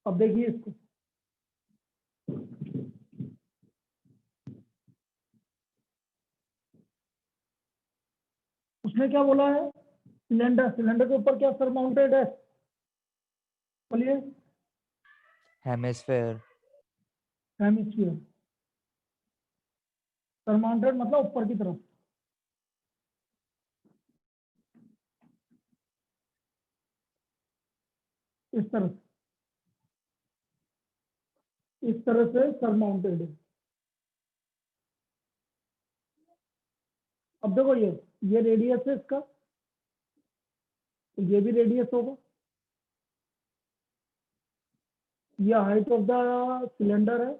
अब देखिए इसको, उसने क्या बोला है, सिलेंडर, सिलेंडर के ऊपर क्या सर माउंटेड है, बोलिए। हेमिस्फेयर। हेमिस्फीयर, सर माउंटेड मतलब ऊपर की तरफ। इस तरह से, इस तरह से सर माउंटेड है। अब देखो ये रेडियस है इसका, तो ये भी रेडियस होगा। ये हाइट ऑफ द सिलेंडर है।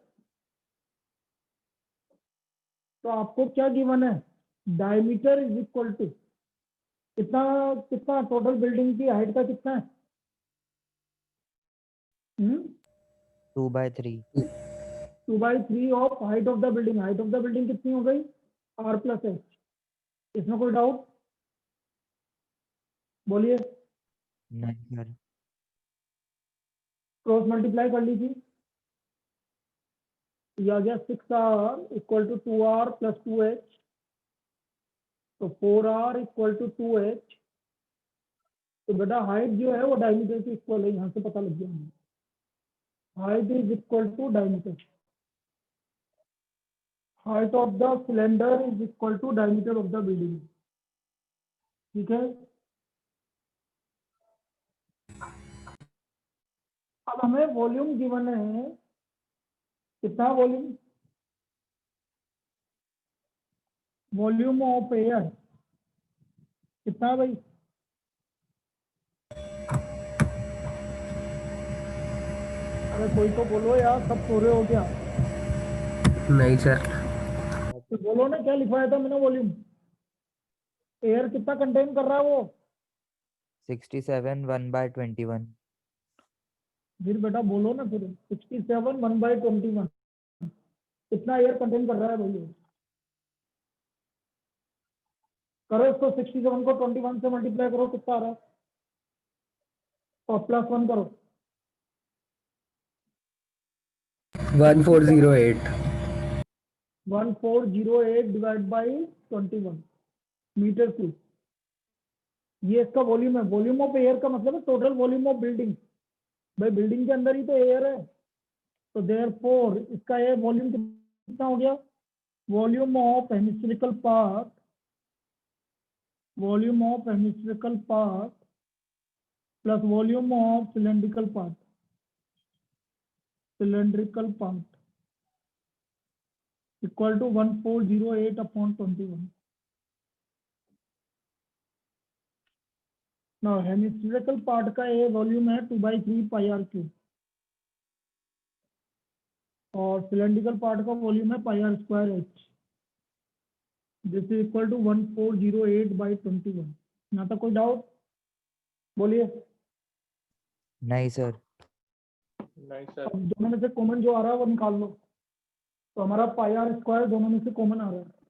तो आपको क्या गिवन है, डायमीटर इज इक्वल टू कितना, कितना टोटल बिल्डिंग की हाइट का कितना है, 2/3। 2/3 of height of the building. Height of the building कितनी हो गई, r प्लस एच। इसमें कोई डाउट, बोलिए। नहीं सर। क्रॉस मल्टीप्लाई कर लीजिए, ये आ गया 6r equal to 2r plus 2h, तो 4r इक्वल टू 2h। तो बेटा हाइट जो है वो डायमीटर के इक्वल है, यहाँ से पता लग गया हमें, height is equal to diameter. Height of the cylinder is equal to diameter of the building, ठीक है। अब हमें वॉल्यूम गिवन है, कितना वॉल्यूम, वॉल्यूम ऑफ एयर कितना भाई, अरे कोई तो बोलो यार, सब सो रहे हो क्या। नहीं सर। तो बोलो ना क्या लिखवाया था मैंने वॉल्यूम, एयर कितना कंटेन कर रहा है वो। 67 1/21। फिर बेटा बोलो ना फिर, 67 1/21 कितना एयर कंटेन कर रहा है भैया। करो इसको, 67 को 21 से मल्टीप्लाई करो, कितना आ रहा है, और +1 करो। 1408। 1408 डिवाइड बाई 21 मीटर क्यूब, ये इसका वॉल्यूम है। वॉल्यूम ऑफ एयर का मतलब है टोटल वॉल्यूम ऑफ बिल्डिंग, भाई बिल्डिंग के अंदर ही तो एयर है, तो देयरफॉर इसका एयर वॉल्यूम कितना हो गया, volume of hemispherical part, volume of hemispherical part plus volume of cylindrical part, cylindrical part equal to 1408/21। Now hemispherical part का ये वॉल्यूम है 2/3 πr³ और सिलेंड्रिकल पार्ट का वॉल्यूम है πr²h। This is equal to 1408/21। यहाँ तक कोई डाउट, बोलिए। नहीं सर। नहीं सर। अब दोनों में से कॉमन जो आ रहा है वो निकाल लो, तो हमारा πr² दोनों में से कॉमन आ रहा है।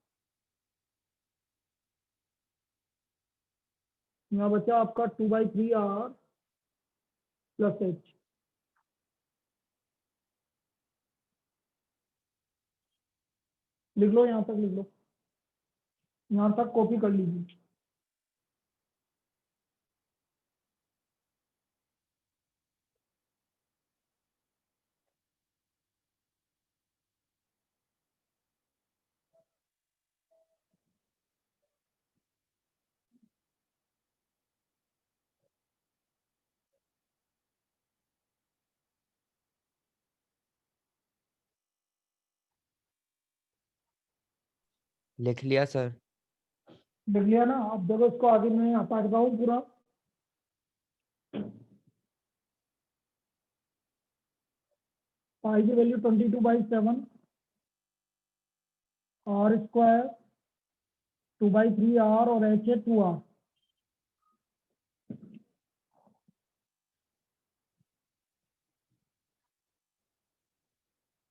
यहाँ बचा आपका 2/3r प्लस h। लिख लो, यहाँ तक लिख लो, यहाँ तक कॉपी कर लीजिए। लिख लिया सर। लिख लिया ना। अब देखो इसको आगे मैं आता हूँ पूरा, पाई की वैल्यू 22/7, r² 2/3r और h है 2r।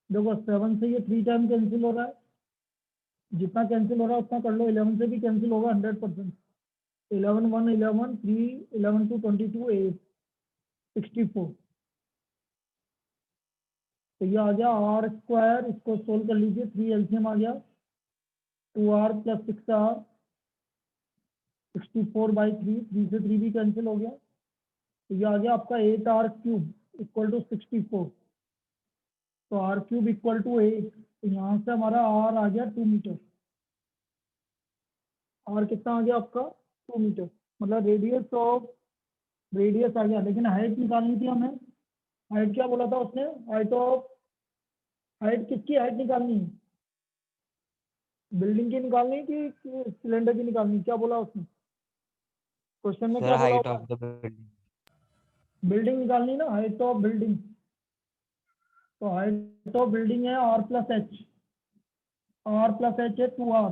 देखो 7 से ये 3 टाइम कैंसिल हो रहा है, जितना कैंसिल हो रहा है उतना कर लो। 11 से भी कैंसिल होगा 100%। 11 1 11 3 11 2 22 8 64। तो ये आ गया आर स्क्वायर, इसको सोल्व कर लीजिए, 3 एलसीएम आ गया, 2r प्लस 6r, 64/3, 3 से 3 भी कैंसिल हो गया, तो ये आ गया आपका 8r क्यूब इक्वल टू 64। तो r क्यूब इक्वल टू 8, तो यहाँ से हमारा r आ गया 2 मीटर। r कितना आ गया आपका 2 मीटर, मतलब रेडियस आ गया, लेकिन हाइट निकालनी थी हमें। हाइट क्या बोला था उसने, हाइट किसकी हाइट निकालनी है, बिल्डिंग की निकालनी है कि सिलेंडर की निकालनी है, क्या बोला उसने क्वेश्चन में, सर क्या बोला हाइट होगा, ऑफ द बिल्डिंग। बिल्डिंग निकालनी ना, हाइट ऑफ बिल्डिंग। तो हाइट ऑफ बिल्डिंग है r प्लस एच, है 2r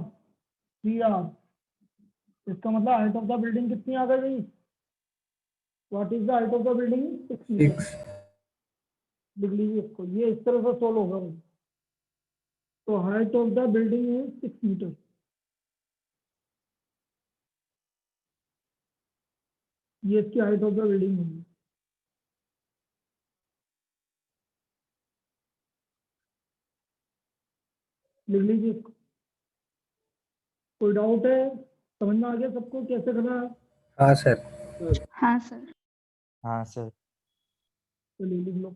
3r, इसका मतलब हाइट ऑफ द बिल्डिंग कितनी आ गई, what is the height of the building, 6 metre. 6। लिख लीजिए इसको, ये इस तरह से सोल्व होगा। तो height of the building is 6 metre. ये इसकी हाइट ऑफ द बिल्डिंग होगी। लिख लीजिए इसको। कोई डाउट है, समझ में आ गया सबको कैसे करना है, हाँ सर। हाँ सर। हाँ सर। चलिए लिख लो,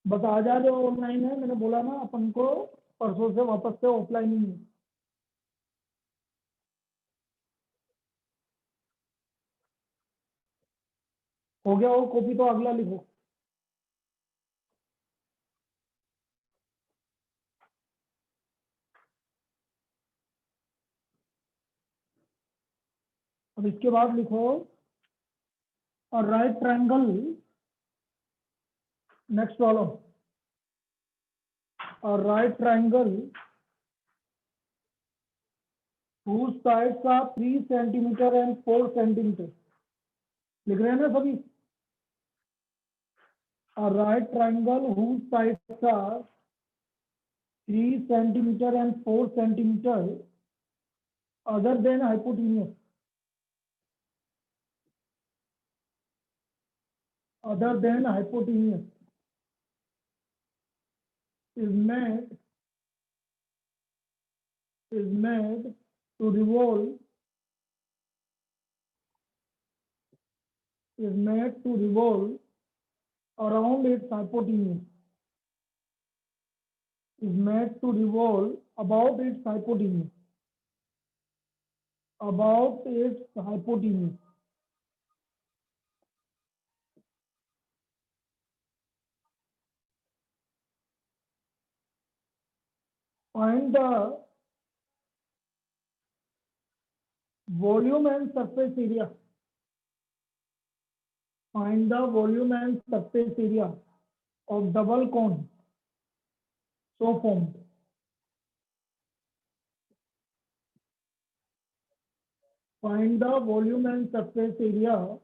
बस आ जा रहे हो, ऑनलाइन है, मैंने बोला ना अपन को परसों से वापस से ऑफलाइन ही है। हो गया वो, कॉपी तो अगला लिखो। अब इसके बाद लिखो और राइट ट्रायंगल, नेक्स्ट वाला, और right triangle whose sides are 3 centimeter and 4 centimeter। लिख रहे हैं ना सभी, a right triangle whose sides are 3 centimeter and 4 centimeter other than hypotenuse, is made to revolve around its hypotenuse, about its hypotenuse, find the volume and surface area, of double cone so formed। Find the volume and surface area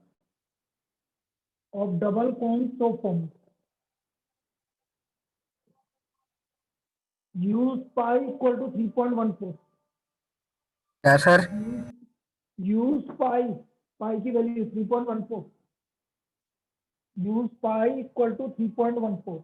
of double cone so formed। Use pi equal to 3.14। क्या sir? Use pi की value 3.14। Use pi equal to 3.14।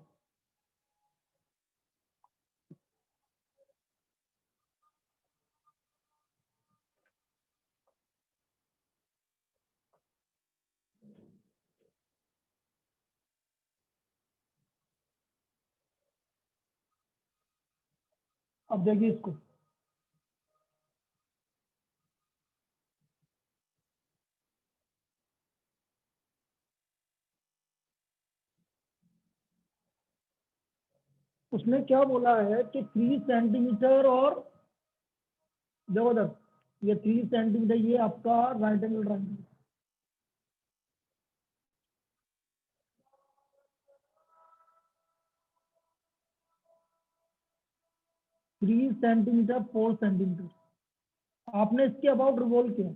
अब देखिए इसको, उसने क्या बोला है कि 3 सेंटीमीटर और जबरदस्त, ये 3 सेंटीमीटर, ये आपका right angle triangle, 3 centimetre 4 centimetre आपने इसके अबाउट रिवॉल्व किया,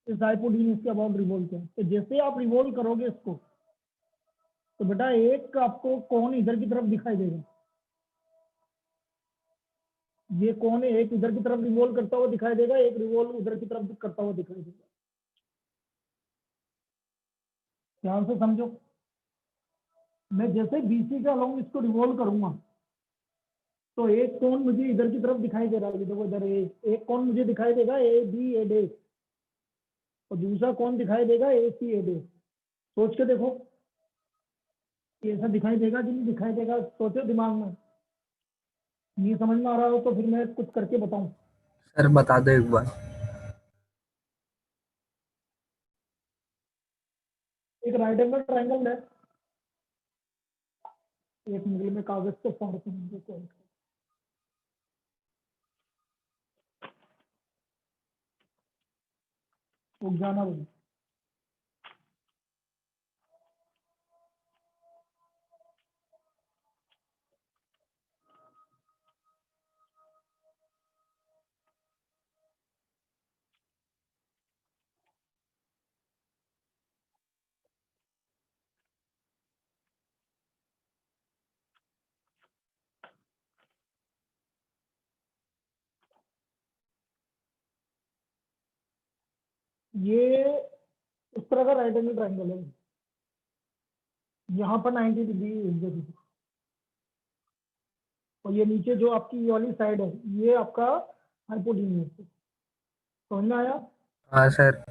इस हाइपोटेन्यूज के अबाउट रिवॉल्व किया। तो जैसे आप रिवॉल्व करोगे इसको, तो बेटा एक आपको कोन इधर की तरफ दिखाई देगा, ये कोन एक इधर की तरफ रिवॉल्व करता हुआ दिखाई देगा, एक रिवॉल्व उधर की तरफ करता हुआ दिखाई देगा। ध्यान से समझो, मैं जैसे बीसी के अलोंग इसको रिवॉल्व करूंगा तो एक कोण मुझे इधर की तरफ दिखाई दे रहा है, देखो इधर एक कोण मुझे दिखाई देगा ए बी ए डे, और दूसरा कोण दिखाई देगा ए सी ए डे। सोच के देखो ये ऐसा दिखाई देगा कि नहीं दिखाई देगा, सोचो दिमाग में। नहीं समझ में आ रहा हो तो फिर मैं कुछ करके बताऊं। सर बता दो एक बार। एक राइट एंगल ट्रायंगल है, एक मिनट में कागज से फाड़ के रुक जाना भाई। ये इस तरह का राइट एंगल ट्रायंगल है, यहाँ पर 90 डिग्री इस जगह, और ये नीचे जो आपकी ये वाली साइड है ये आपका हाइपोटेन्यूज है। समझ में आया? हाँ सर।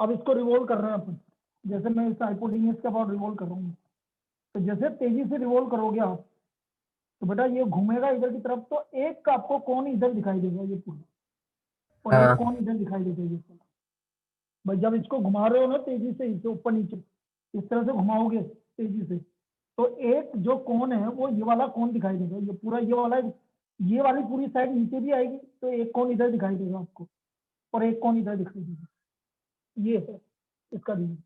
अब इसको रिवॉल्व कर रहे हैं अपन, जैसे मैं इस हाइपोटेन्यूज के अबाउट रिवॉल्व कर रहा हूँ, तो जैसे तेजी से रिवॉल्व करोगे आप तो बेटा ये घूमेगा इधर की तरफ, तो एक का आपको कोण इधर दिखाई देगा ये पूरा, और एक हाँ कोण इधर दिखाई देगा ये पूरा। भाई जब इसको घुमा रहे हो ना तेजी से, इसे ऊपर नीचे इस तरह से घुमाओगे तेजी से, तो एक जो कोण है वो ये वाला कोण दिखाई देगा, ये पूरा ये वाली पूरी साइड नीचे भी आएगी, तो एक कोण इधर दिखाई देगा आपको, और एक कोण इधर दिखाई देगा। ये है इसका रीजन।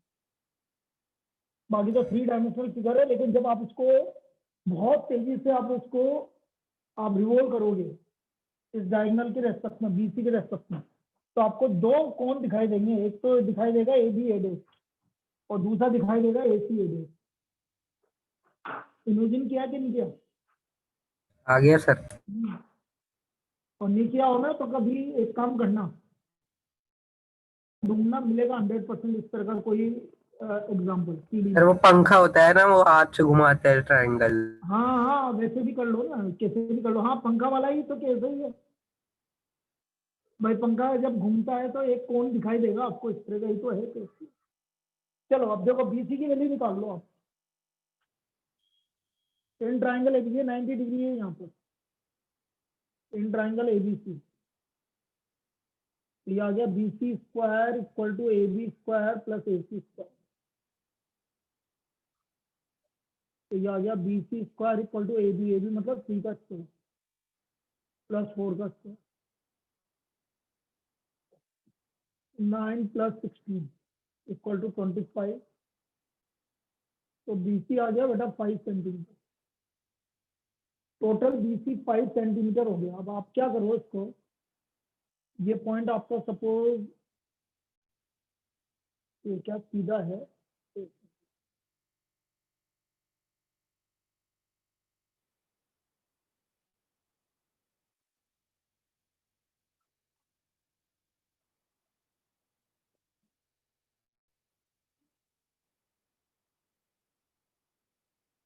बाकी तो 3 डायमेंशनल फिगर है, लेकिन जब आप इसको बहुत तेजी से आप रिवॉल्व करोगे इस डायगोनल के रेस्पेक्ट में, बीसी के रेस्पेक्ट में, तो आपको दो कोण दिखाई देंगे, एक तो दिखाई देगा ए बी ए डे, और दूसरा दिखाई देगा ए सी ए डे। इमेजिन किया कि नहीं किया? आ गया सर। और नहीं किया हो ना तो कभी एक काम करना, ढूंढना मिलेगा 100% इस तरह का कोई एग्जाम्पल सीडी। सर वो पंखा होता है ना, वो हाथ से घुमाते हैं ट्रायंगल। हाँ हाँ वैसे भी कर लो ना, कैसे भी कर लो। हाँ पंखा वाला ही तो कैसे ही है भाई, पंखा जब घूमता है तो एक कोण दिखाई देगा आपको, इस तरह का ही तो है कैसे। चलो अब देखो बीसी की वैल्यू निकाल लो आप। इन ट्राइंगल एबीसी 90 डिग्री है यहाँ पर, इन ट्राइंगल एबीसी, ये आ गया B C square equal to A B square plus A C square. तो ये आ गया B C square equal to A B मतलब 3 का स्क्वायर प्लस 4 का स्क्वायर, 9 प्लस 16 इक्वल टू 25। तो बी सी आ गया बेटा 5 centimetre, total B C 5 centimetre हो गया। अब आप क्या करो इसको, ये पॉइंट आपका सपोज ये क्या सीधा है,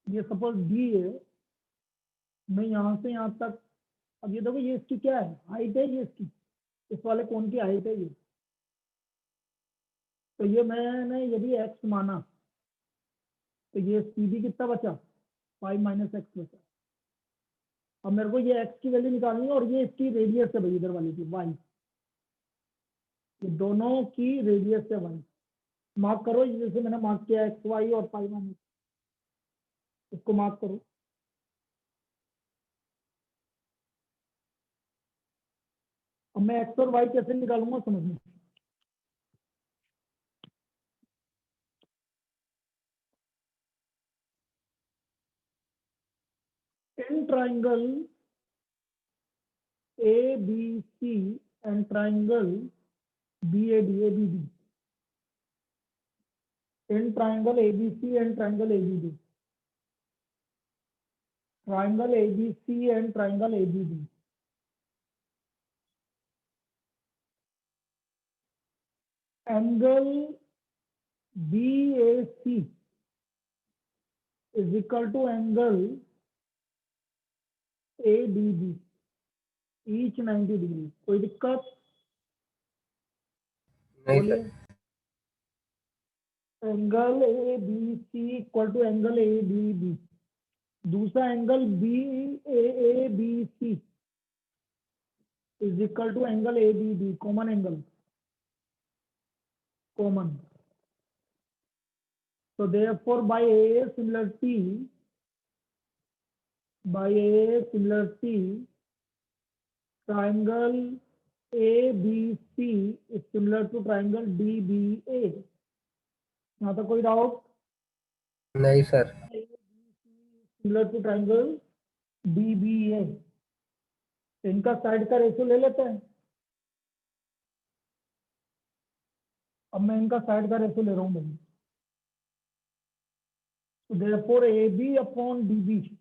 ये सपोज डी है, मैं यहाँ से यहाँ तक, अब ये देखो ये इसकी क्या है, हाइट है ये इसकी, इस वाले कोण की हाइट है ये। तो ये मैंने यदि एक्स माना तो ये सीधी कितना बचा, 5 माइनस एक्स बचा। अब मेरे को ये एक्स की वैल्यू निकालनी है, और ये इसकी रेडियस है भाई इधर वाली की वाई, ये दोनों की रेडियस है वाई। मार्क करो जैसे मैंने मार्क किया एक्स वाई और 5 माइनस, इसको मार्क करो। अब मैं एक्स और वाई कैसे निकालूंगा समझना। In triangle A B C and triangle B A D, in triangle A B C and triangle A B D, triangle A B C and triangle A B D, angle B A C is equal to angle A D B each 90 degree. कोई दिक्कत? नहीं बोलिए। Sir. Angle A B C equal to angle A D B. दूसरा angle B A B C is equal to angle A B D. Common angle, common. So therefore by A similarity, triangle ABC is similar to triangle DBA. यहाँ तक कोई doubt? नहीं sir. Similar to triangle DBA। इनका side का ratio ले लेते हैं। अब मैं इनका साइड का रेशियो ले रहा हूँ भाई। So therefore AB upon DB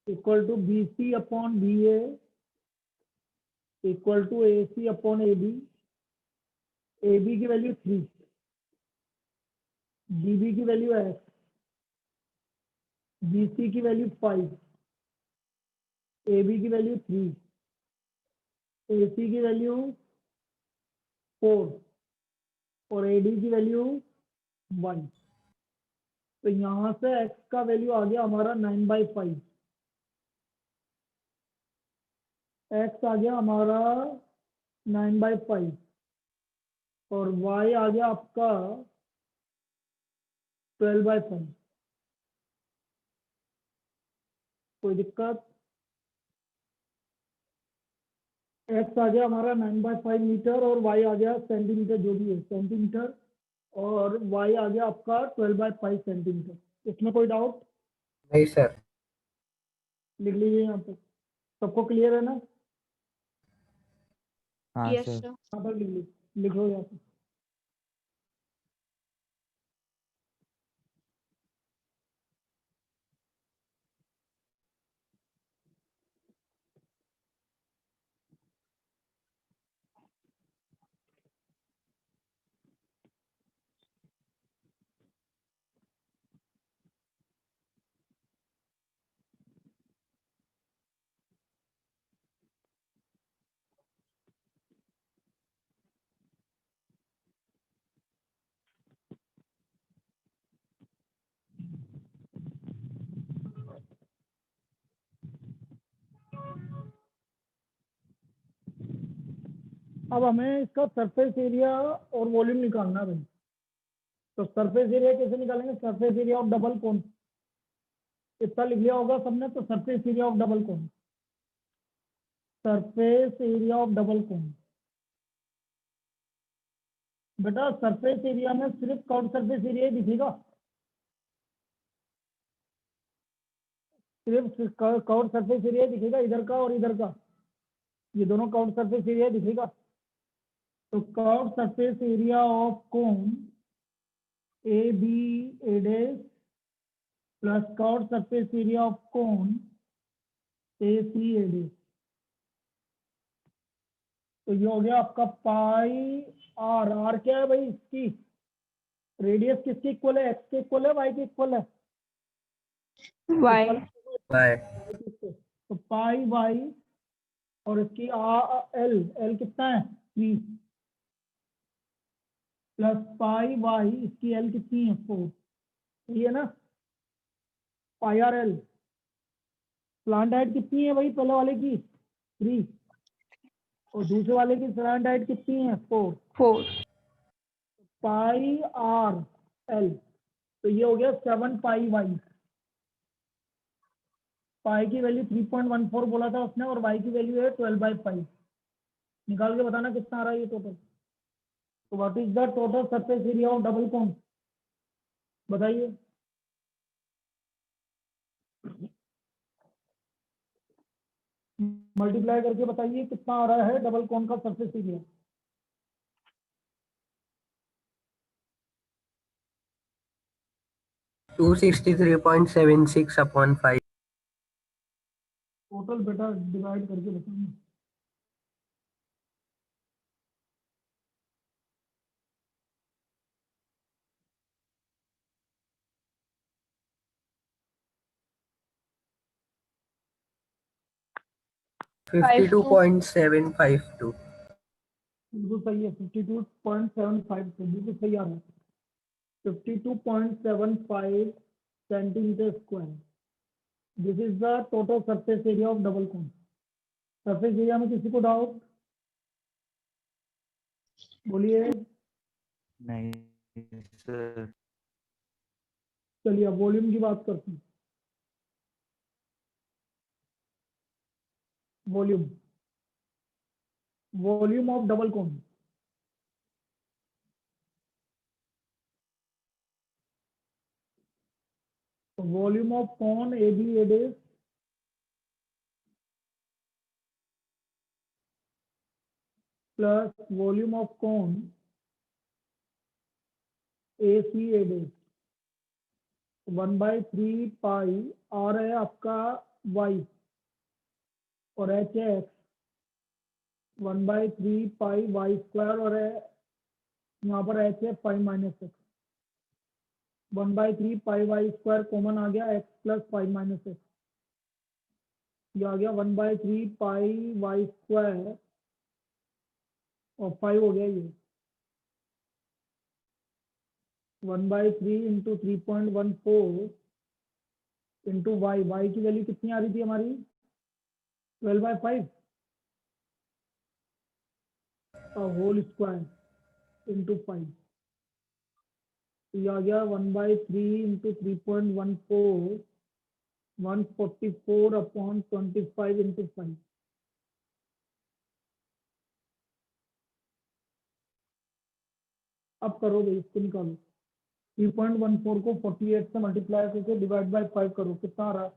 equal to BC upon BA equal to AC upon AB। AB की वैल्यू 3, DB की वैल्यू x, BC की वैल्यू 5, AB की वैल्यू 3, AC की वैल्यू 4 और AD की वैल्यू 1। तो यहाँ से x का वैल्यू आ गया हमारा 9/5। x आ गया हमारा 9/5 और y आ गया आपका 12/5। कोई दिक्कत? x आ गया हमारा 9/5 मीटर और y आ गया सेंटीमीटर, जो भी है सेंटीमीटर, और y आ गया आपका 12/5 सेंटीमीटर। इसमें कोई डाउट? नहीं सर। लिख लीजिए यहाँ पे। सबको क्लियर है ना? हाँ यस सर। सर। यहाँ पर लिख लो यहाँ पे। अब हमें इसका सरफेस एरिया और वॉल्यूम निकालना है भाई। तो सरफेस एरिया कैसे निकालेंगे? Surface area of double cone, इतना लिख लिया होगा सबने। तो surface area of double cone, surface area of double cone. बेटा सरफेस एरिया में सिर्फ कर्व सरफेस एरिया ही दिखेगा, सिर्फ कर्व सरफेस एरिया दिखेगा, इधर का और इधर का, ये दोनों कर्व सरफेस एरिया दिखेगा। तो curve surface area of cone A B A dash plus curve surface area of cone A C A dash. तो ये हो गया आपका पाई आर। आर क्या है भाई? इसकी रेडियस किसके इक्वल है? एक्स के इक्वल है, वाई के इक्वल है? वाई। बाय। तो पाई वाई और इसकी एल, एल कितना है? 3 प्लस पाई वाई, इसकी एल कितनी है? 4। ये ना पाई आर एल। प्लांट हाइट कितनी है भाई? पहले वाले की 3 और दूसरे वाले की प्लांट हाइट कितनी है? 4। पाई आर एल, तो ये हो गया 7 पाई वाई। पाई की वैल्यू 3.14 बोला था उसने और वाई की वैल्यू है 12/5। निकाल के बताना कितना आ रहा है ये टोटल। तो what is the total surface area of double cone? बताइए। मल्टीप्लाई करके बताइए कितना आ रहा है डबल कोन का सरफेस एरिया। टू 263.76/5। टोटल बेटा डिवाइड करके बताइए। 52.752. बिल्कुल सही है, 52.75 से बिल्कुल सही आ रहा है। 52.75 centimetre square, this is the total surface area of double cone. Surface area में किसी को डाउट? बोलिए। नहीं सर। चलिए अब वॉल्यूम की बात करते हैं। Volume, volume of double cone, volume of cone ABAD plus volume of cone ACAD 1/3 pi R है आपका y और h है x, 1/3 पाई y स्क्वायर और है यहाँ पर h है 5 माइनस x, 1/3 पाई y स्क्वायर कॉमन आ गया, x प्लस 5 माइनस x, ये आ गया 1/3 पाई y स्क्वायर और 5 हो गया ये 1/3 इंटू 3.14 इंटू y, y की वैल्यू कितनी आ रही थी हमारी 12/5 होल स्क्वायर इंटू 5, ये आ गया 1/3 इंटू 3.14 144 अपॉन 25 इंटू 5। अब करो भाई, इसको निकालो, 3.14 को 48 से मल्टीप्लाई करके डिवाइड बाय 5 करो, कितना आ रहा है?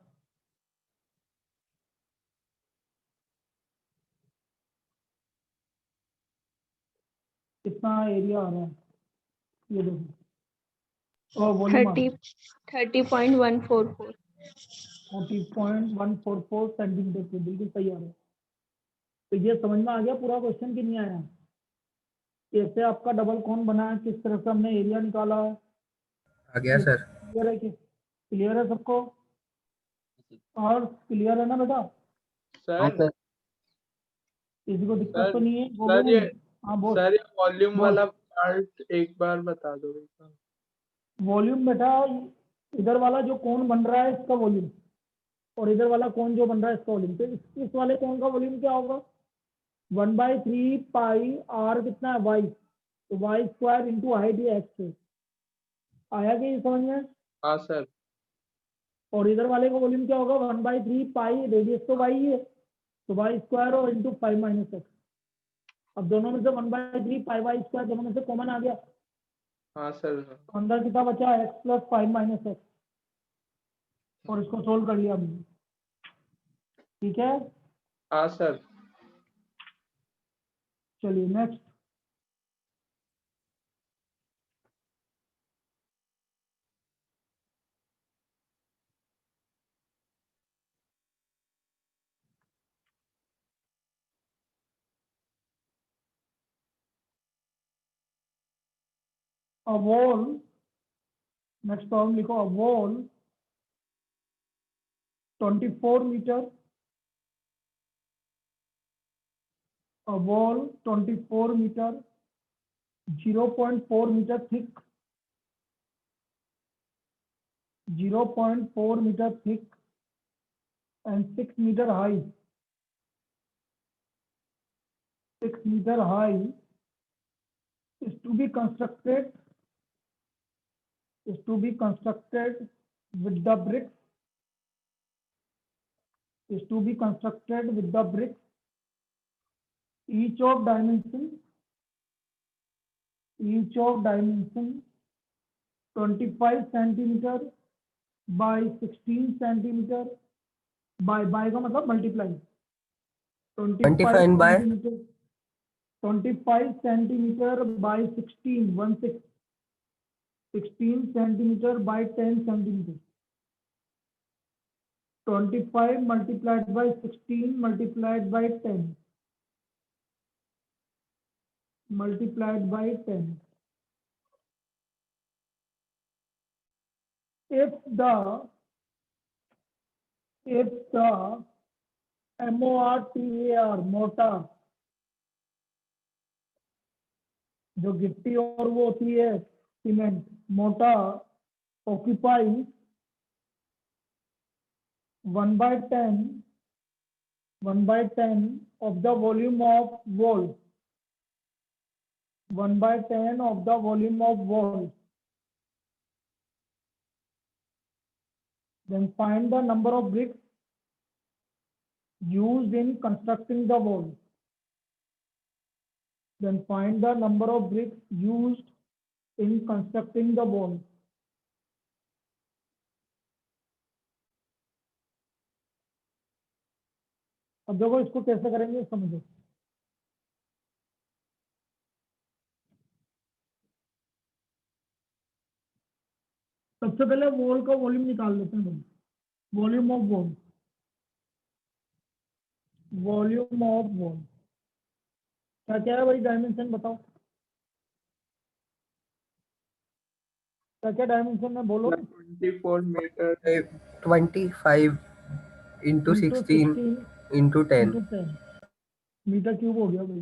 कितना एरिया आ रहा है ये देखो, और वॉल्यूम आ रहा है 30.144. 40.144 सेंटीमीटर क्यूब, बिल्कुल सही आ रहा है। तो ये समझ में आ गया पूरा क्वेश्चन कि नहीं आया? कैसे आपका डबल कोन बना है, किस तरह से हमने एरिया निकाला है, आ गया सर। क्लियर है? कि क्लियर है सबको? और क्लियर है ना बेटा? हाँ सर सर। किसी को दिक्कत सर तो नहीं है? सर ये हाँ बोल सर ये वॉल्यूम बोल। वाला पार्ट एक बार बता दो एक बार। वॉल्यूम बेटा, इधर वाला जो कोन बन रहा है इसका वॉल्यूम, और इधर वाला कोन जो बन रहा है इसका वॉल्यूम, तो इस वाले कोन का वॉल्यूम क्या होगा? 1/3 पाई R कितना है y, तो y स्क्वायर इंटू हाइट ये x है। आया कि ये समझ में? हाँ सर। और इधर वाले का वॉल्यूम क्या होगा? 1/3 पाई, रेडियस तो y ही है, तो y स्क्वायर और इंटू 5 माइनस x। अब दोनों में से 1/3 पाई y स्क्वायर दोनों में से कॉमन आ गया, हाँ सर। तो अंदर कितना बचा? x प्लस 5 माइनस x, और इसको सोल्व कर लिया हमने, ठीक है? हाँ सर। चलिए next. A wall, next problem लिखो, a wall 24 metre, a wall 24 metre 0.4 metre thick, 0.4 metre thick and 6 meter high, 6 meter high is to be constructed with the bricks, each of dimension 25 centimeter by 16 centimeter by का मतलब multiply, 25 by 25 centimeter by 16 centimeter by 10 centimeter, 25 multiplied by 16 multiplied by 10 multiplied by 10. If the MORTAR, mortar, जो गिट्टी और वो होती है cement, mortar occupy 1/10 of the volume of wall, 1/10 of the volume of wall. Then find the number of bricks used in constructing the wall. Then find the number of bricks used in constructing the wall. अब देखो इसको कैसे करेंगे समझो। सबसे पहले wall का volume निकाल लेते हैं भाई, volume of wall, volume of wall क्या क्या है भाई, डायमेंशन बताओ, क्या क्या डायमेंशन है बोलो। 24 metre 25 into 16 into 10. 10 metre cube हो गया भाई,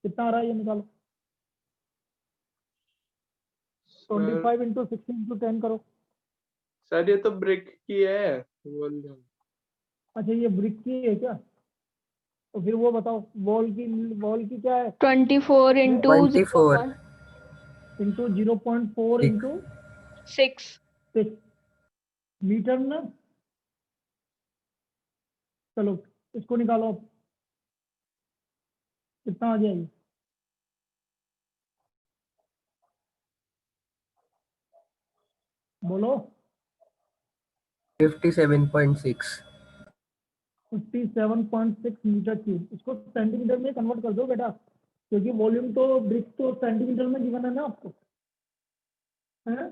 कितना आ रहा है ये निकालो। 25 इंटू 16 इंटू 10 करो। सर ये तो ब्रिक की है वॉल्यूम। अच्छा ये ब्रिक की है क्या, तो फिर वो बताओ वॉल की क्या है, 24 into 24 into 0.4 Six. Into 6. 6 metre ना। चलो इसको निकालो अब, कितना आ जाएगी, बोलो। 57.6. 57.6 मीटर क्यूब। इसको सेंटीमीटर में कन्वर्ट कर दो बेटा, क्योंकि वॉल्यूम तो ब्रिक तो सेंटीमीटर में गिवन है ना आपको, है?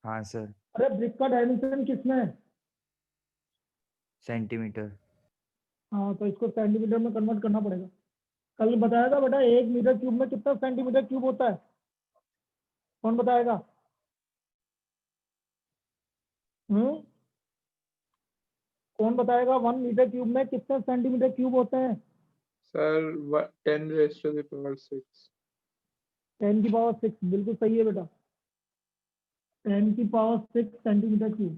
हाँ सर, अरे ब्रिक का डायमेंशन किसमें है, सेंटीमीटर। हाँ तो इसको सेंटीमीटर में कन्वर्ट करना पड़ेगा। कल बताया था बेटा 1 मीटर क्यूब में कितना सेंटीमीटर क्यूब होता है, कौन बताएगा? कौन बताएगा 1 मीटर क्यूब में कितने सेंटीमीटर क्यूब होते हैं? सर 10⁻⁶। 10 की पावर 6, बिल्कुल सही है बेटा, 10 की पावर 6 सेंटीमीटर क्यूब।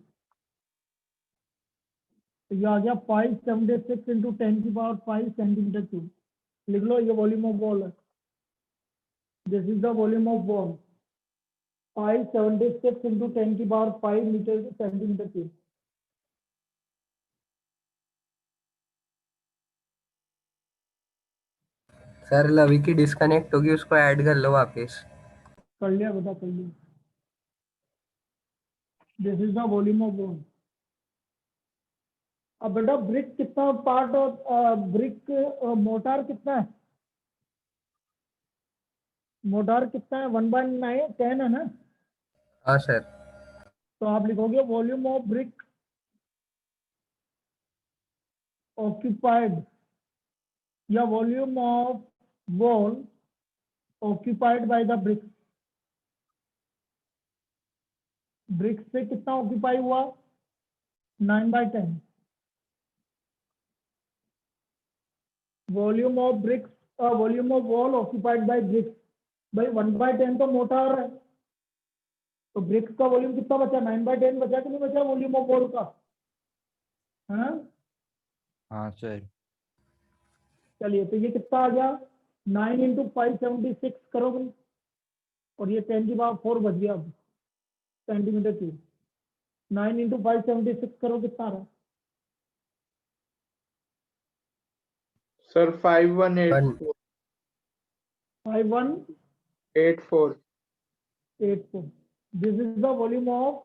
तो ये आ गया 576 इंटू 10 की पावर 5 सेंटीमीटर क्यूब। लिख लो, ये वॉल्यूम ऑफ वॉल है, this is the volume of wall, 576 into 10 की power 5 metre centimetre cube. Sir लवी की डिस्कनेक्ट होगी, उसको ऐड कर लो वापस। कर लिया बेटा, कर लिया, this is the volume of wall. अब बेटा ब्रिक कितना पार्ट ऑफ ब्रिक, मोटार कितना है, मोटार कितना है, 1/10 है ना। हाँ सर। तो आप लिखोगे वॉल्यूम ऑफ ब्रिक ऑक्यूपाइड या volume of wall occupied by the brick. Brick से कितना ऑक्यूपाई हुआ, 9/10। Volume of bricks, volume of wall occupied by bricks, भाई 1/10 तो मोटार है, तो ब्रिक्स का वॉल्यूम कितना बचा, 9/10 बचा कि नहीं बचा वॉल्यूम ऑफ वॉल का, हाँ? हाँ सर। चलिए तो ये कितना आ गया, 9 इंटू 576 करोगे, और ये 10 की पावर 4 बच गया अब सेंटीमीटर क्यूब। 9 इंटू 576 करो, कितना आ रहा है? Sir 5184। 5184। 84। This is the volume of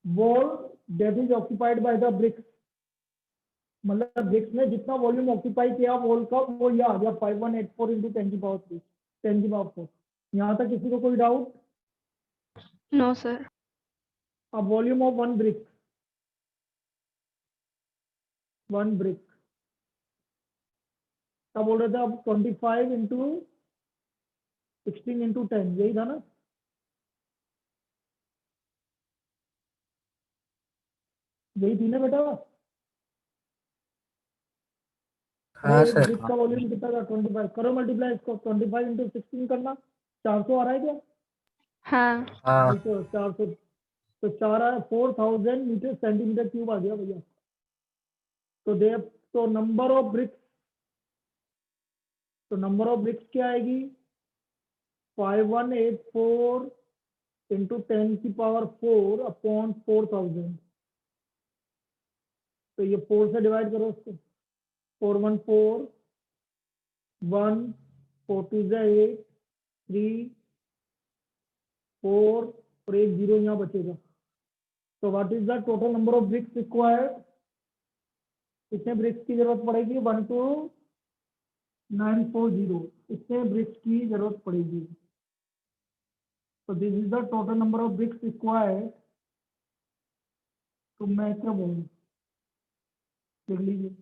wall that is occupied by the bricks। मतलब ब्रिक्स ने जितना वॉल्यूम ऑक्यूपाई किया वॉल का, वो ये आ गया 5184 इंटू 10 की पावर 3, 10 की पावर 4। यहाँ तक किसी को कोई डाउट? No, sir. अब volume of one brick, one brick क्या बोल रहे थे अब, 25 इंटू 16 इंटू 10, यही था ना? यही थी ना बेटा? हाँ एक सर। ब्रिक का वॉल्यूम कितना था 25, करो मल्टीप्लाई इसको, 25 इंटू 16 करना, 400 आ रहा है क्या? हाँ हाँ देखो 400, तो 4 आया 4000 मीटर सेंटीमीटर क्यूब आ गया भैया। तो दे, तो नंबर ऑफ ब्रिक्स, तो नंबर ऑफ ब्रिक्स क्या आएगी? 5184 इंटू 10⁴ अपॉन 4000। तो ये 4 से डिवाइड करो उसको, 414 1 4 2 8 3 4 और एक 0 यहाँ बचेगा। तो what is the total number of BRICS required? कितने ब्रिक्स की जरूरत पड़ेगी? 12940, इतने ब्रिक्स की जरूरत पड़ेगी। तो this is the total number of BRICS required. तो मैं क्या बोलूँ, लिख लीजिए।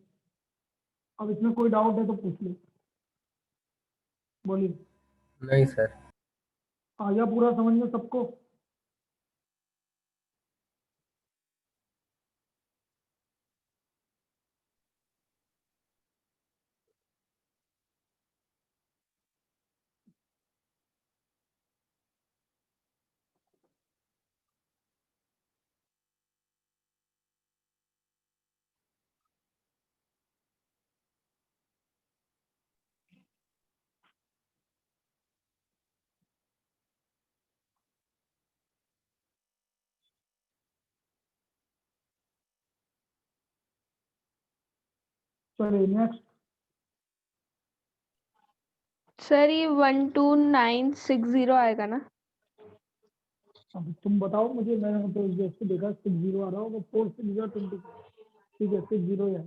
अब इसमें कोई डाउट है तो पूछ लो, बोलिए। नहीं सर। आ गया पूरा समझ में सबको? चलिए नेक्स्ट। सर ये 12960 आएगा ना? अब तुम बताओ मुझे, मैंने तो जैसे देखा 60 आ रहा होगा, 4 6 20, ठीक है 60 है,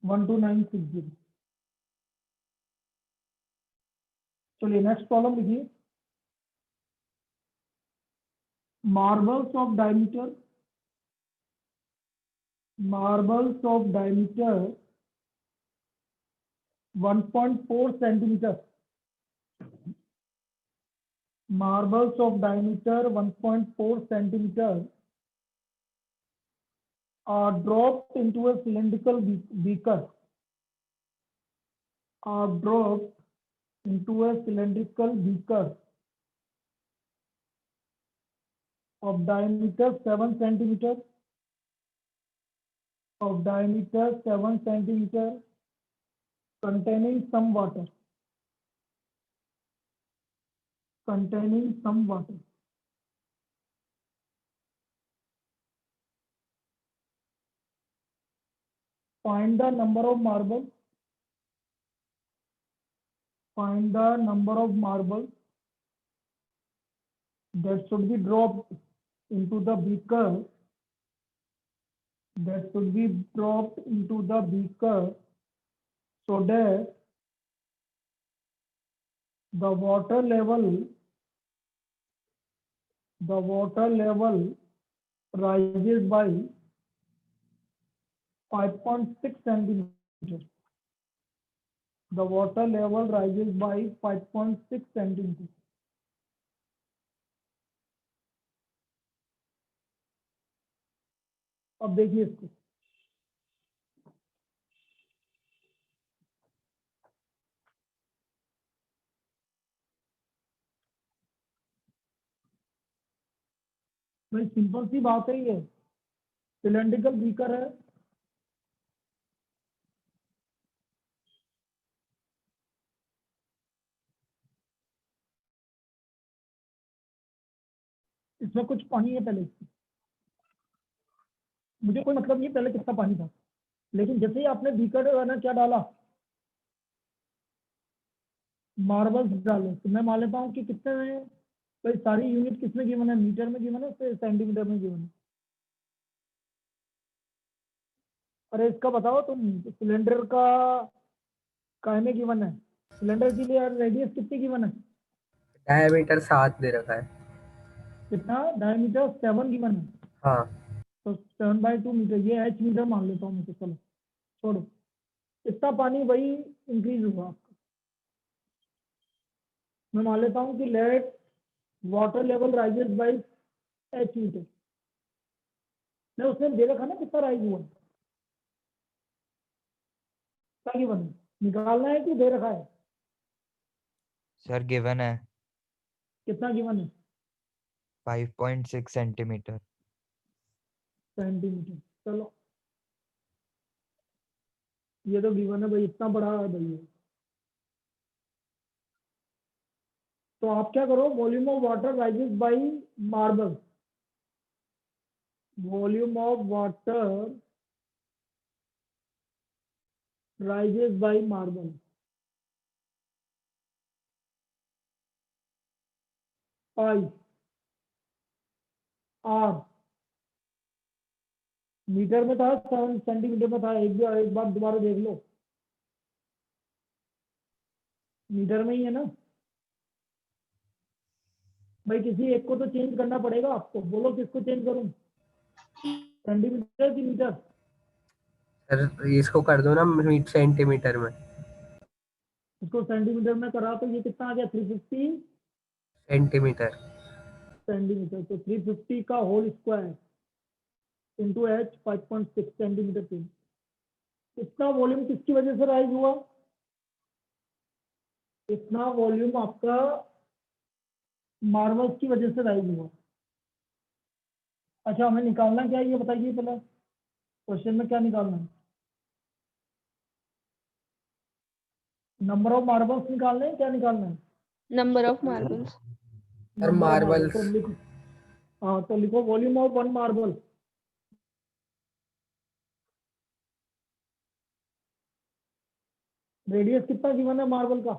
12960। चलिए नेक्स्ट प्रॉब्लम लिखिए। Marbles of diameter, marbles of diameter 1.4 centimetre, marbles of diameter 1.4 centimeter are dropped into a cylindrical beaker, are dropped into a cylindrical beaker of diameter 7 centimeter, of diameter 7 centimeter, containing some water, containing some water. Find the number of marbles, find the number of marbles that should be dropped into the beaker, that should be dropped into the beaker so that the water level rises by 5.6 centimeters. The water level rises by 5.6 centimeters. अब देखिए इसको, भाई simple सी बात है, ये cylindrical beaker है, इसमें कुछ पानी है पहले, मुझे कोई मतलब नहीं पहले कितना पानी था, लेकिन जैसे ही आपने बीकर ना क्या डाला, मार्बल्स डाले, तो मैं मान लेता हूँ कि कितने में, भाई सारी यूनिट किसमें गिवन है, मीटर में गिवन है, सेंटीमीटर में गिवन है। अरे इसका बताओ तुम, सिलेंडर का काय में गिवन है, सिलेंडर के लिए रेडियस कितनी गिवन है, डायमीटर 7 दे रखा है। कितना? डायमीटर 7 गिवन है, हाँ तो 7/2 मीटर, ये एच मीटर मान लेता हूँ मैं, तो चलो छोड़ो, इतना पानी वही इंक्रीज हुआ आपका। मैं मान लेता हूँ कि let water level rises by H metre, मैं उसने दे रखा ना कितना राइज हुआ, कितना गिवन है, निकालना है कि दे रखा है? सर गिवन है कितना गिवन है? 5.6 सेंटीमीटर। सेंटीमीटर। चलो ये तो गिवन है भाई, इतना बड़ा है भाई ये। तो आप क्या करो, volume of water rises by marble, volume of water rises by marble, pi R, metre में था, 7 सेंटीमीटर में था, एक बार दोबारा देख लो, मीटर में ही है ना भाई। किसी एक को तो चेंज करना पड़ेगा आपको, बोलो किसको चेंज करूं, सेंटीमीटर की मीटर? सर इसको कर दो ना सेंटीमीटर में। इसको सेंटीमीटर में करा तो ये कितना आ गया, 350 सेंटीमीटर। सेंटीमीटर। तो 350 का whole square into H 5.6 centimetre cube. इतना वॉल्यूम किसकी वजह से राइज हुआ? इतना वॉल्यूम आपका मार्बल्स की वजह से राइज हुआ। अच्छा हमें निकालना क्या है ये बताइए पहले, क्वेश्चन में क्या निकालना है? नंबर ऑफ मार्बल्स निकालने हैं, क्या निकालना है? Number of marbles. Sir Number of marbles. तो लिखो, हाँ तो लिखो volume of one marble. Radius कितना गिवन है मार्बल का?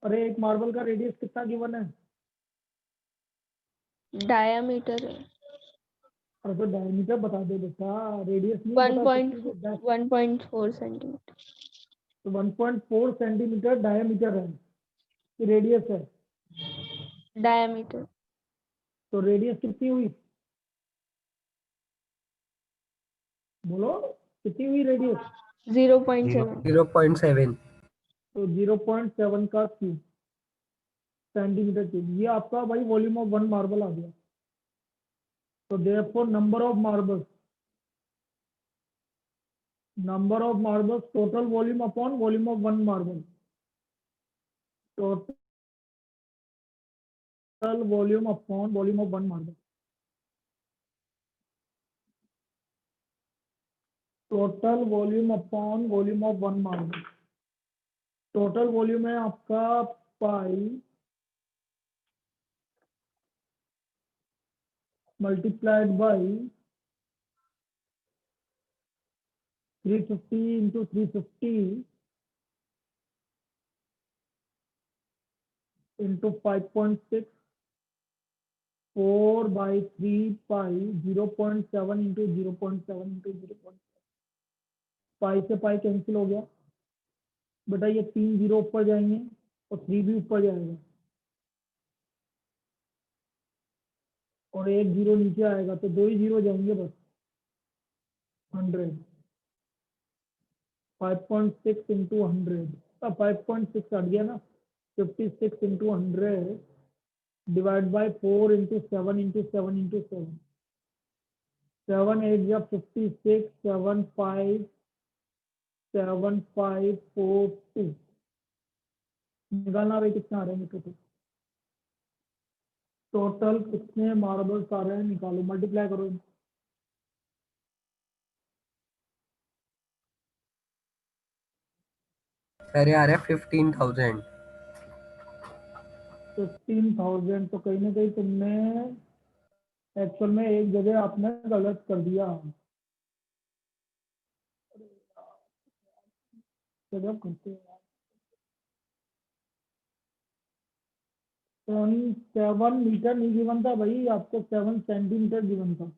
अरे एक मार्बल का रेडियस कितना गिवन है? डायामीटर है अरे तो डायमीटर बता दो बेटा, रेडियस नहीं बता सकती तो 1.4 सेंटीमीटर। तो 1.4 सेंटीमीटर डायमीटर है, रेडियस है। डायामीटर तो रेडियस कितनी हुई, बोलो कितनी हुई रेडियस? 0.7। 0.7। तो 0.7 का क्यूब सेंटीमीटर क्यूब, ये आपका भाई वॉल्यूम ऑफ वन मार्बल आ गया। तो therefore number of marbles, number of marbles total volume upon volume of one marble, total volume upon volume of one marble, total volume upon volume of one marble. Total volume है आपका pi multiplied by 350 into 350 into 5.6 4/3 pi 0.7 into 0.7 into 0.7। पाई से pi cancel हो गया बेटा, ये 3 zero ऊपर जाएंगे और 3 भी ऊपर जाएगा और 1 जीरो नीचे आएगा, तो 2 ही जीरो जाएंगे बस। 100 5.6 इंटू 100, 5.6 हट गया ना, 56 into 100 divide by 4 into 7 into 7 into 7, 7 8 या 56 75752 निकालना भाई कितना आ रहा है टोटल, टोटल कितने मार्बल्स आ रहे हैं निकालो, मल्टीप्लाई करो। सर ये आ रहा है 15,000। 15,000। तो कहीं ना कहीं तुमने एक्चुअल में एक जगह आपने गलत कर दिया। गजब करते हो यार। 7 मीटर नहीं गिवन था भाई, आपको 7 सेंटीमीटर गिवन था।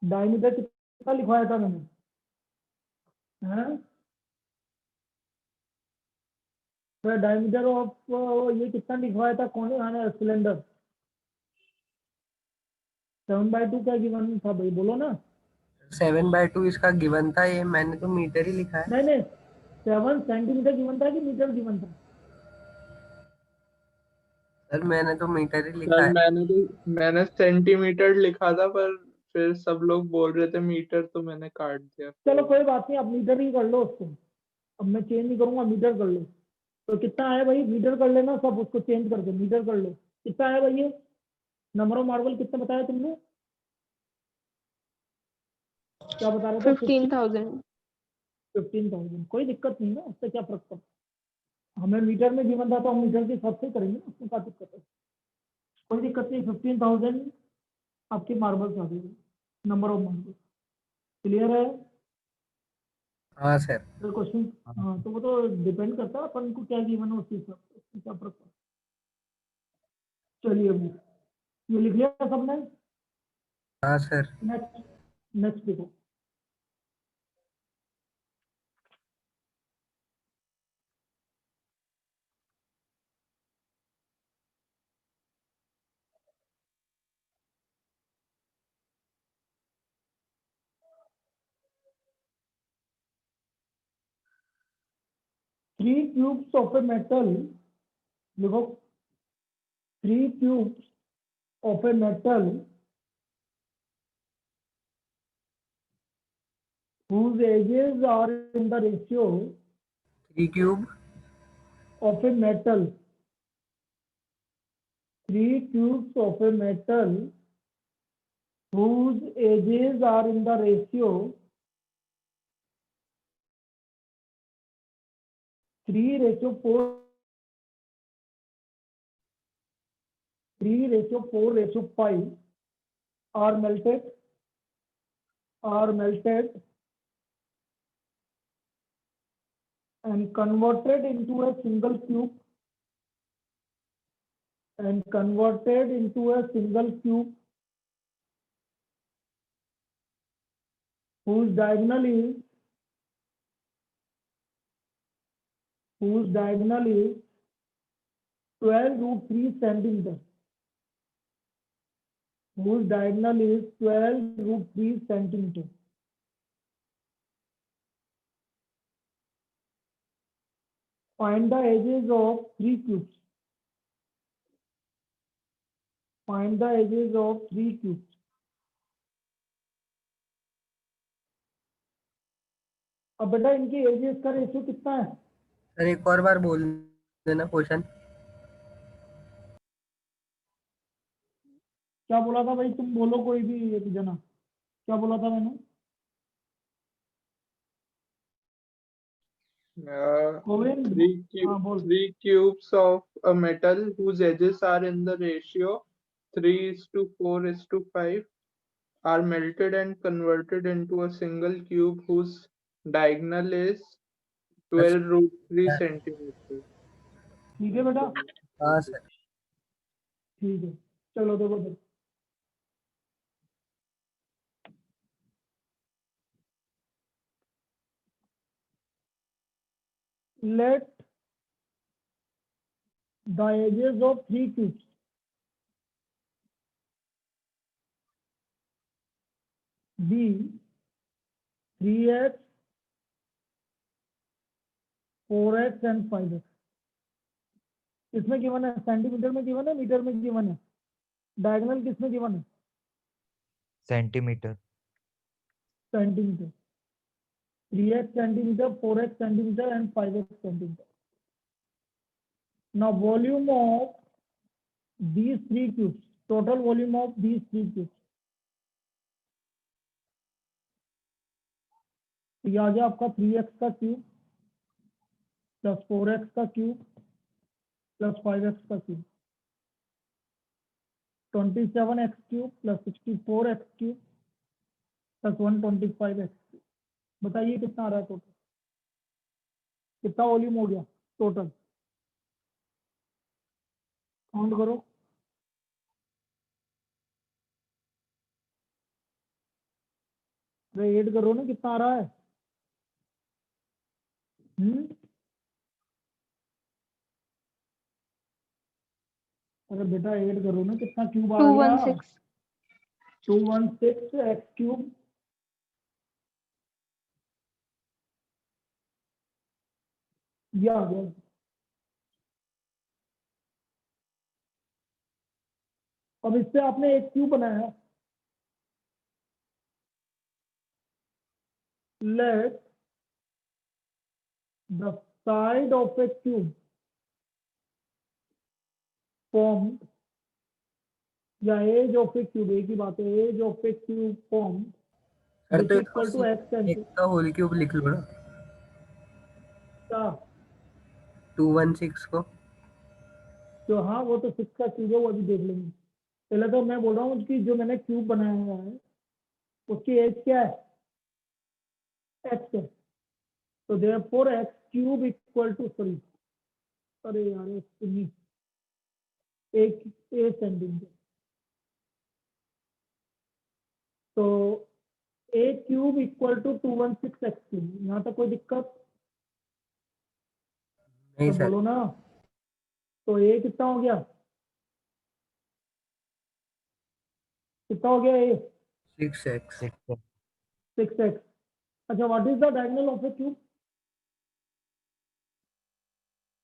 डायमीटर कितना लिखवाया था मैंने, हैं? तो डायमीटर ऑफ ये कितना लिखवाया था, कौन सिलेंडर? 7/2 का गिवन था भाई, बोलो ना। 7/2 इसका गिवन था, ये मैंने तो मीटर ही लिखा है। नहीं नहीं, 7 सेंटीमीटर गिवन था कि मीटर गिवन था? सर मैंने तो मीटर ही लिखा सर है। मैंने सेंटीमीटर लिखा था, पर फिर सब लोग बोल रहे थे मीटर, तो मैंने काट दिया। चलो कोई बात नहीं, आप मीटर ही कर लो उसको, अब मैं चेंज नहीं करूंगा, मीटर कर लो। तो कितना है भाई, मीटर कर लेना सब, उसको चेंज कर दो, मीटर कर लो। कितना है भाई ये नंबर ऑफ मार्बल कितना बताया तुमने, क्या बता रहे थे? 15,000। 15,000। कोई दिक्कत नहीं ना, उससे क्या फर्क पड़ता, हमें मीटर में जीवन था तो हम मीटर के हिसाब से करेंगे ना, उसमें क्या दिक्कत है? कोई दिक्कत नहीं, 15,000 आपकी मार्बल्स आ गई, नंबर ऑफ मार्बल। क्लियर है हाँ सर। क्वेश्चन? हाँ, तो वो तो डिपेंड करता है अपन को क्या गिवन है, उस हिसाब से उससे क्या फर्क पड़ता है। चलिए अभी ये लिख लिया सबने? हाँ सर। नेक्स्ट, नेक्स्ट देखो। Three cubes of a metal, देखो, three cubes of a metal whose edges are in the ratio 3 cube of a metal, three cubes of a metal whose edges are in the ratio 3:4, 3:4:5 are melted and converted into a single cube, whose diagonal is 12√3 centimeter, whose diagonal is 12√3 centimeter. Find the edges of three cubes. Find the edges of three cubes. अब बेटा इनकी edges का ratio कितना है? Sir एक और बार बोल देना क्वेश्चन। क्या बोला था भाई, तुम बोलो कोई भी एक जना, क्या बोला था मैंने? गोविंद, हाँ बोल। Three cubes of a metal whose edges are in the ratio 3:4:5 are melted and converted into a single cube whose diagonal is 12√3 centimeter. ठीक है बेटा, हाँ सर। ठीक है। चलो देखो देखो, let the edges of three cubes be 3x, 4x and 5x। किसमें गिवन है? सेंटीमीटर में गिवन है, मीटर में गिवन है? डायगोनल किसमें गिवन है? Centimetre. Centimetre. 3x centimeter, 4x centimeter and 5x centimeter. Now volume of these three cubes, total volume of these three cubes, ये आ गया आपका 3x का क्यूब प्लस 4x का क्यूब प्लस 5x का cube, 27x cube plus 64x cube plus 125x cube. बताइए कितना आ रहा है टोटल, कितना वॉल्यूम हो गया टोटल? काउंट करो, अरे ऐड करो ना, कितना आ रहा है? अरे बेटा ऐड करो ना, कितना क्यूब आ गया? 216। 216 x क्यूब, ये आ गया। अब इससे आपने एक क्यूब बनाया, let the side of a cube formed या एज ऑफ ए क्यूब, एक ही बात है, edge of a cube form sir which तो इक्वल टू एक्स एक का होल क्यूब लिख लो ना, क्या 216 को। तो हाँ वो तो 6 का क्यूब है, वो अभी देख लेंगे। पहले तो मैं बोल रहा हूँ कि जो मैंने क्यूब बनाया हुआ है उसकी एज क्या है, एक्स है। तो therefore X cube equal to, sorry अरे यार एक सेंटीमीटर, तो A cube equal to 216 X cube. यहाँ तक कोई दिक्कत नहीं तो सर, बोलो ना। तो ए कितना हो गया, कितना हो गया ए, 6x। 6x। अच्छा what is the diagonal of a cube,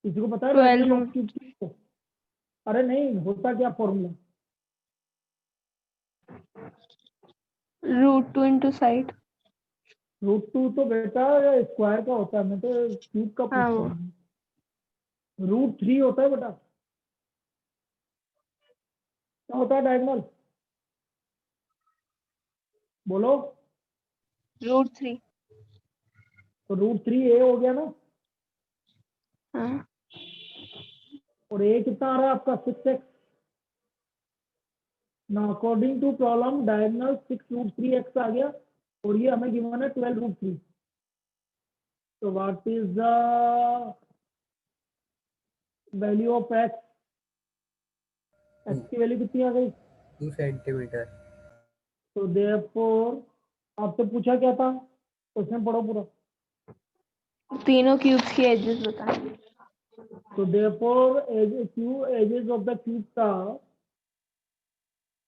किसी को पता है 12 डायगोनल ऑफ रूट क्यूब? अरे नहीं, होता क्या फॉर्मूला, √2 इंटू साइड। √2 तो बेटा स्क्वायर का होता है, मैं तो क्यूब का हाँ पूछ वो रहा हूँ। √3 होता है बेटा, क्या होता है डायगोनल, बोलो। √3। तो √3 ए हो गया ना, हाँ और ए कितना आ रहा है आपका 6x। ना according to problem diagonal 6√3x आ गया, और ये हमें गिवन है 12√3। तो what is the value of X, X की वैल्यू कितनी आ गई। 2 सेंटीमीटर। तो देयरफॉर आपसे पूछा क्या था, क्वेश्चन पढ़ो पूरा। तीनों क्यूब्स की एजेस बताएं। तो therefore edges of the cube का,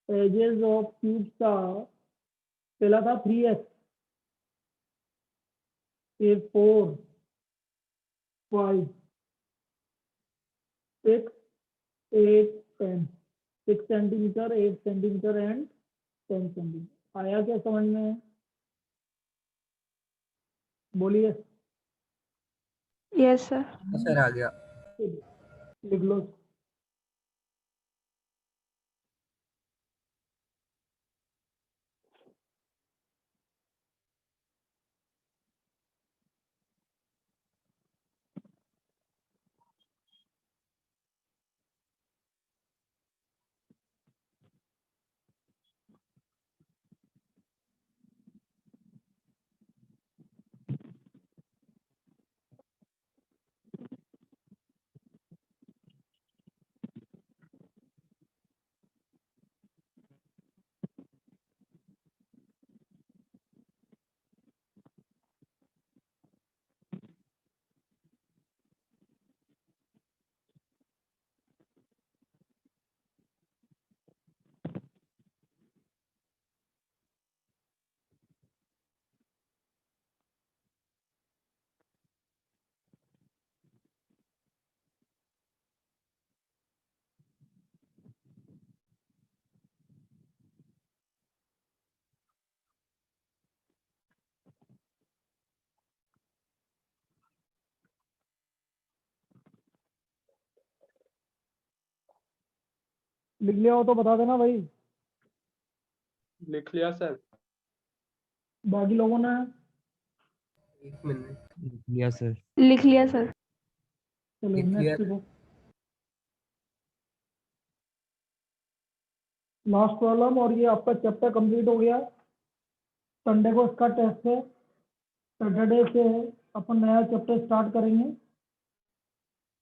एजेस ऑफ क्यूब का पहला था 3x, फिर 4, 5, 6, 8, 10, 6 सेंटीमीटर, 8 सेंटीमीटर एंड 10 सेंटीमीटर। आया क्या समझ में, बोलिए। Yes sir. सर आ गया। लिख लो। लिख लिया हो तो बता देना भाई, लिख लिया सर। बाकी लोगों ने। 1 मिनट। लिया सर। लिख लिया सर। चलो लिख लिया। नेक्स्ट देखो, लास्ट प्रॉब्लम, और ये आपका चैप्टर कंप्लीट हो गया। संडे को इसका टेस्ट है, सैटरडे से अपन नया चैप्टर स्टार्ट करेंगे।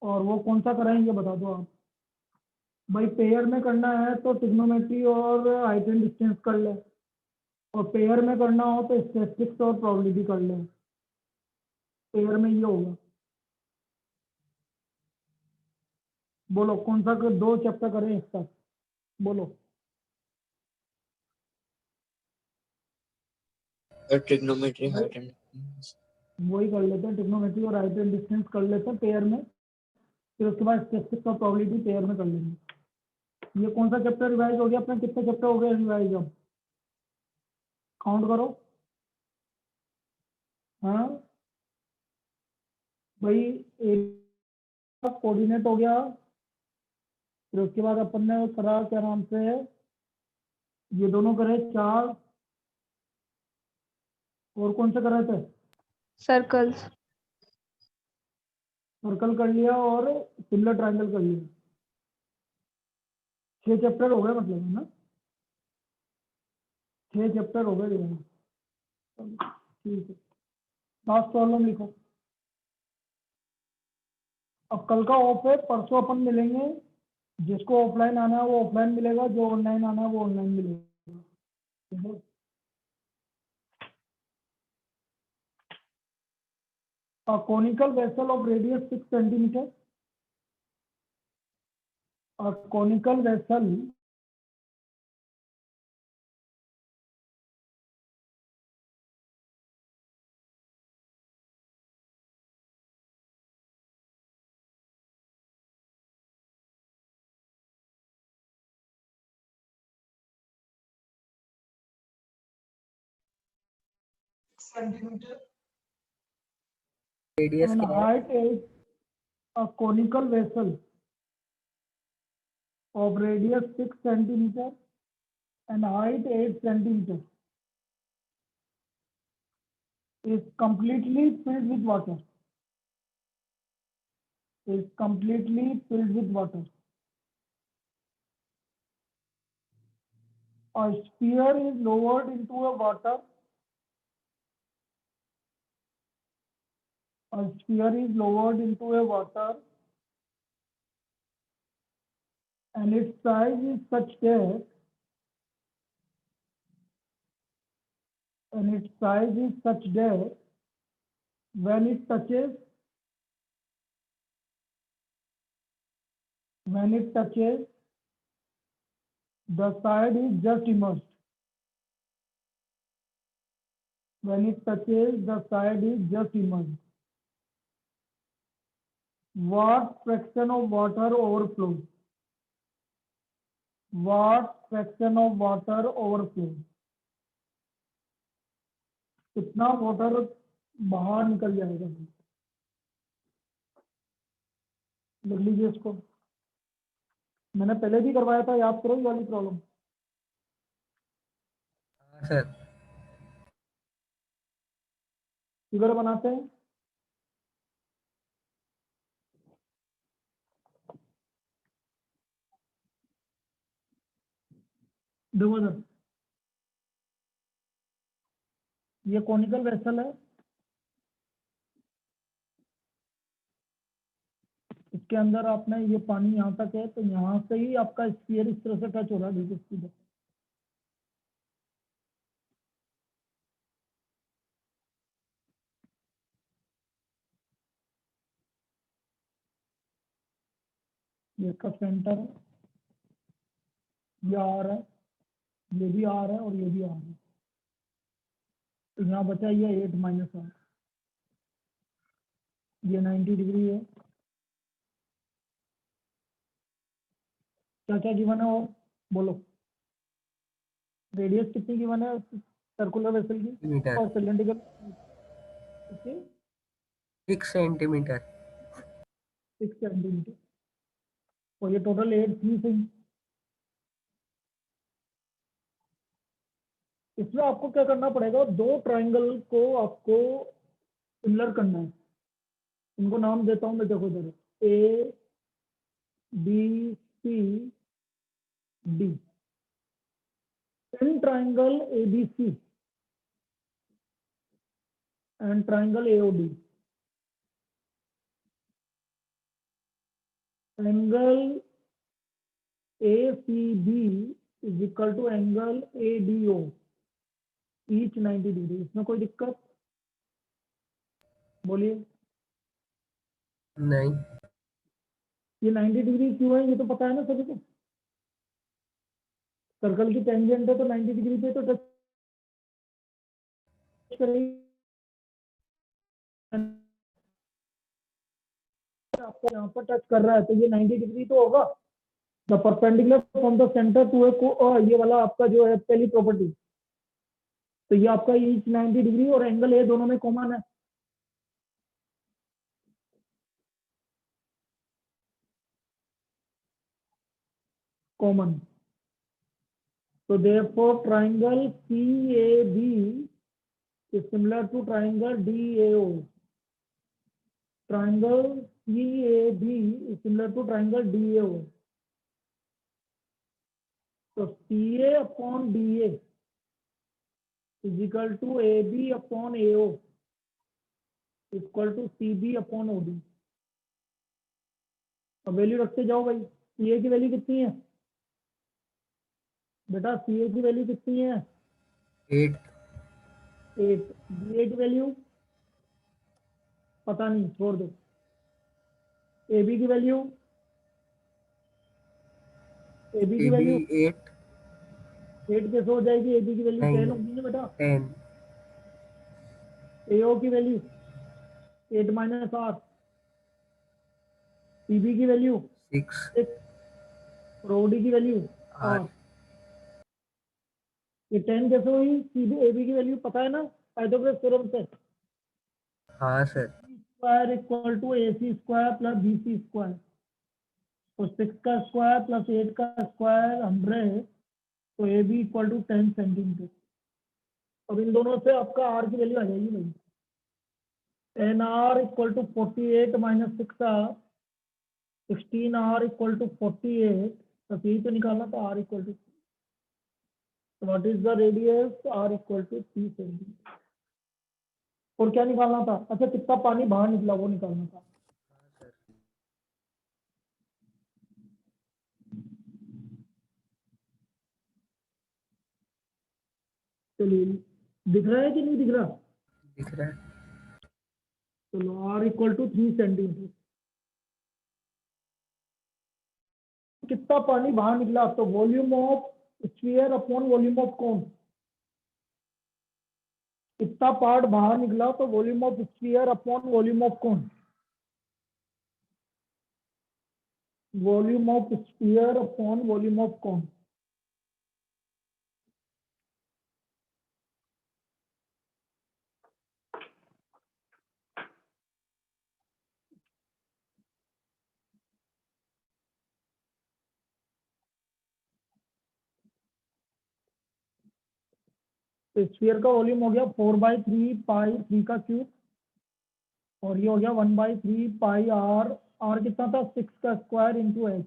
और वो कौन सा कराएंगे बता दो आप भाई। पेयर में करना है तो ट्रिग्नोमेट्री और हाइट एंड डिस्टेंस कर ले, और पेयर में करना हो तो स्टैटिस्टिक्स और प्रोबेबिलिटी कर ले। पेयर में ये होगा, बोलो कौन सा दो चैप्टर करें एक साथ, बोलो। ट्रिग्नोमेट्री भाई हाइट एंड वही कर लेते हैं, ट्रिग्नोमेट्री और हाइट एंड डिस्टेंस कर लेते हैं पेयर में, फिर उसके बाद स्टैटिस्टिक्स और प्रोबेबिलिटी पेयर में कर लेंगे। ये कौन सा चैप्टर रिवाइज हो गया अपना, कितने चैप्टर हो गए रिवाइज, अब काउंट करो। हाँ भाई, एरिया कोऑर्डिनेट हो गया। फिर उसके बाद अपन ने करा क्या नाम से, ये दोनों करे 4, और कौन से कर रहे थे? सर्कल्स। सर्कल कर लिया और सिमिलर ट्रायंगल कर लिया। 6 चैप्टर हो गए मतलब, है ना? 6 चैप्टर हो गए। ठीक है, लास्ट प्रॉब्लम लिखो। अब कल का ऑफ है, परसों अपन मिलेंगे। जिसको ऑफलाइन आना है वो ऑफलाइन मिलेगा, जो ऑनलाइन आना है वो ऑनलाइन मिलेगा, ठीक है? A conical vessel of radius 6 centimeter. A conical vessel centimeter radius and क्या है? height is a conical vessel of radius 6 centimeter and height 8 centimeter is completely filled with water. Is completely filled with water. A sphere is lowered into a water. A sphere is lowered into a water and its size is such that when it touches the side is just immersed. When it touches the side is just immersed. What fraction of water overflows? What fraction of water overflows? कितना water बाहर निकल जाएगा? लिख लीजिए इसको। मैंने पहले भी करवाया था, याद करो ये वाली प्रॉब्लम। हाँ सर। फिगर बनाते हैं। देखो सर, ये कॉनिकल वेसल है। इसके अंदर आपने ये पानी यहाँ तक है, तो यहाँ से ही आपका स्फीयर इस तरह से टच हो रहा है। देखो सीधा, ये इसका सेंटर है, ये आर है, ये भी आर है और ये भी आर है। तो यहाँ बचा ये 8 माइनस आर, ये 90 डिग्री है। क्या क्या गिवन है और बोलो? रेडियस कितनी गिवन है सर्कुलर वेसल की मीटर और सिलेंड्रिकल? 6 सेंटीमीटर। 6 सेंटीमीटर। और ये टोटल 8 थी सही। इसमें आपको क्या करना पड़ेगा, 2 ट्राइंगल को आपको सिमिलर करना है। इनको नाम देता हूं मैं, देखो इधर, A B C D, in triangle A B C and triangle AOD, angle ACB is equal to angle ADO, each 90 degree. इसमें कोई दिक्कत? बोलिए। नहीं। ये 90 डिग्री क्यों है, ये तो पता है ना सभी को। सर्कल की टेंजेंट है तो 90 डिग्री पे तो टच करेगी। आपको यहाँ पर टच कर रहा है तो ये 90 डिग्री तो होगा। The perpendicular from the centre to A, ये वाला आपका जो है पहली प्रॉपर्टी। तो ये आपका ईच 90 डिग्री और एंगल ए दोनों में कॉमन है, कॉमन। तो therefore triangle CAB is similar to triangle DAO. Triangle CAB is similar to triangle DAO. So CA upon DA is equal to AB upon AO equal to CB upon OD. अब value रखते जाओ भाई। CA की value कितनी है बेटा? CA की value कितनी है? 8 8। DA की वैल्यू पता नहीं, छोड़ दो। AB की वैल्यू, AB की वैल्यू AB 8 8 कैसे हो जाएगी? AB की वैल्यू 10 नहीं। होगी ना बेटा। 10 AO की वैल्यू 8 माइनस 8। CB की वैल्यू 6 6 और OD की वैल्यू 8। 8 ये 10 कैसे हुई? सीबी AB की वैल्यू पता है ना पाइथागोरस थ्योरम से। हाँ sir. Square equal to AC square plus BC square. तो 6 का स्क्वायर प्लस 8 का स्क्वायर 100, तो AB इक्वल टू 10 सेंटीमीटर। अब इन दोनों से आपका R की वैल्यू आ जाएगी भाई। NR equal to 48 minus 6R, 16R equal to 48। बस यही तो निकालना था, R equal to. What is the radius? R equal to 3 centimetre. और क्या निकालना था? अच्छा, कितना पानी बाहर निकला वो निकालना था। चलिए, दिख रहा है कि नहीं दिख रहा? दिख रहा है। चलो, R इक्वल टू 3 सेंटीमीटर। कितना पानी बाहर निकला? तो volume of sphere upon volume of cone. कितना पार्ट बाहर निकला तो volume of sphere upon volume of cone. Volume of sphere upon volume of cone. तो स्फीयर का वॉल्यूम हो गया 4/3 पाई 3 का क्यूब, और ये हो गया 1/3 पाई R। R कितना था? 6 का स्क्वायर इंटू एच।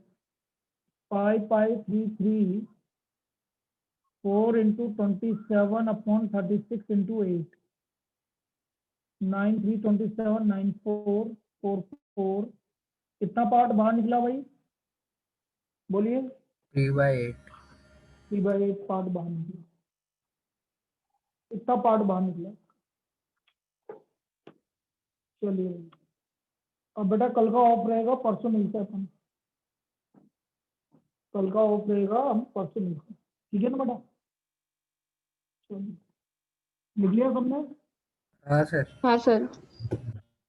पाई 3 4 इंटू 27 अपॉन 36 इंटू 8। 9 3 27 9 4 4 4। कितना पार्ट बाहर निकला भाई? बोलिए। 3/8 3/8 पार्ट बाहर निकला। कितना पार्ट बाहर निकला? चलिए, अब बेटा कल का ऑफ रहेगा, परसों मिलते हैं अपन। कल का ऑफ रहेगा, हम परसों मिलते हैं, ठीक है ना बेटा? चलिए, लिख लिया सबने? हाँ सर। हाँ सर।